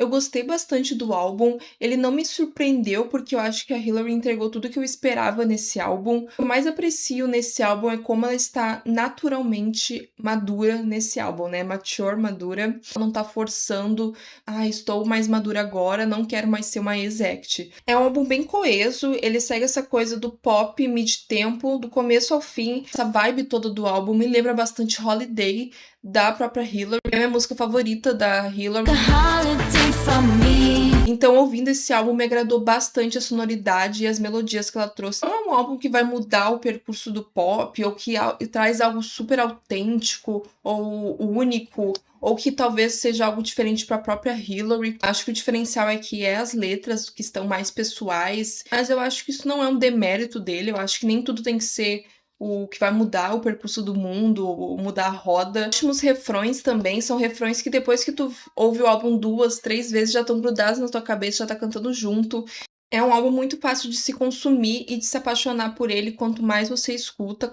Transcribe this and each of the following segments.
Eu gostei bastante do álbum, ele não me surpreendeu, porque eu acho que a Hillary entregou tudo que eu esperava nesse álbum. O que eu mais aprecio nesse álbum é como ela está naturalmente madura nesse álbum, né, mature, madura. Ela não tá forçando: "Ah, estou mais madura agora, não quero mais ser uma ex-act". É um álbum bem coeso, ele segue essa coisa do pop mid-tempo, do começo ao fim. Essa vibe toda do álbum me lembra bastante Holiday, da própria Hillary. É a minha música favorita da Hillary. Então, ouvindo esse álbum, me agradou bastante a sonoridade e as melodias que ela trouxe. Não é um álbum que vai mudar o percurso do pop, ou que traz algo super autêntico, ou único, ou que talvez seja algo diferente para a própria Hillary. Acho que o diferencial aqui é as letras, que estão mais pessoais, mas eu acho que isso não é um demérito dele. Eu acho que nem tudo tem que ser o que vai mudar o percurso do mundo, ou mudar a roda. Os últimos refrões também são refrões que depois que tu ouve o álbum 2, 3 vezes já estão grudados na tua cabeça, já tá cantando junto. É um álbum muito fácil de se consumir e de se apaixonar por ele. Quanto mais você escuta,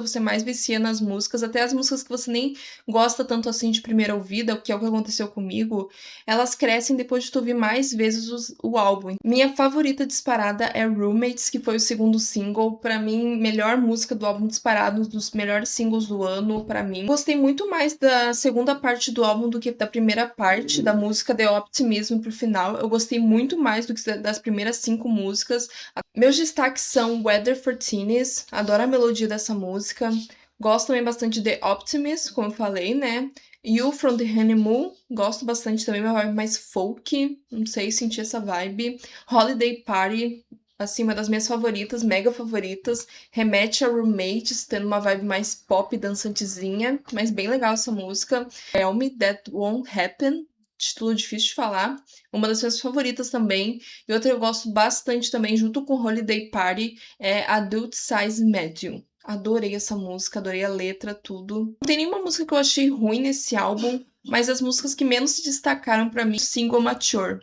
você mais vicia nas músicas. Até as músicas que você nem gosta tanto assim de primeira ouvida, que é o que aconteceu comigo, elas crescem depois de tu ouvir mais vezes o álbum. Minha favorita disparada é Roommates, que foi o segundo single. Pra mim, melhor música do álbum disparado, um dos melhores singles do ano pra mim. Gostei muito mais da segunda parte do álbum do que da primeira parte, da música The Optimism pro final. Eu gostei muito mais do que das primeiras 5 músicas. Meus destaques são Weather for Teenies, adoro a melodia dessa música. Gosto também bastante de The Optimist, como eu falei, né? You from the Honeymoon, gosto bastante também, uma vibe mais folk, não sei, senti essa vibe. Holiday Party, assim, uma das minhas favoritas, mega favoritas. Remete a Roommates, tendo uma vibe mais pop, dançantezinha, mas bem legal essa música. Tell Me That Won't Happen, título difícil de falar, uma das minhas favoritas também. E outra que eu gosto bastante também, junto com Holiday Party, é Adult Size Medium. Adorei essa música, adorei a letra, tudo. Não tem nenhuma música que eu achei ruim nesse álbum, mas as músicas que menos se destacaram pra mim, single Mature.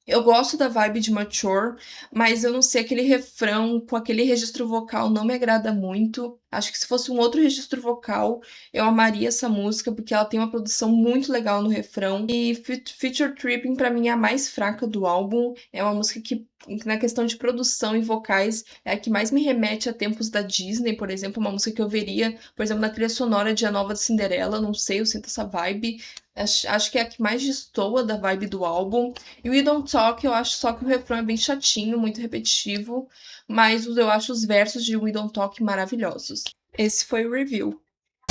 Eu gosto da vibe de Mature, mas eu não sei, aquele refrão com aquele registro vocal não me agrada muito. Acho que se fosse um outro registro vocal, eu amaria essa música, porque ela tem uma produção muito legal no refrão. E Future Tripping, pra mim, é a mais fraca do álbum. É uma música que, na questão de produção e vocais, é a que mais me remete a tempos da Disney, por exemplo. Uma música que eu veria, por exemplo, na trilha sonora de A Nova Cinderela. Não sei, eu sinto essa vibe. Acho que é a que mais destoa da vibe do álbum. E We Don't Talk, eu acho só que o refrão é bem chatinho, muito repetitivo, mas eu acho os versos de We Don't Talk maravilhosos. Esse foi o review.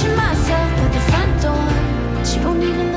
Myself at the front door. She won't even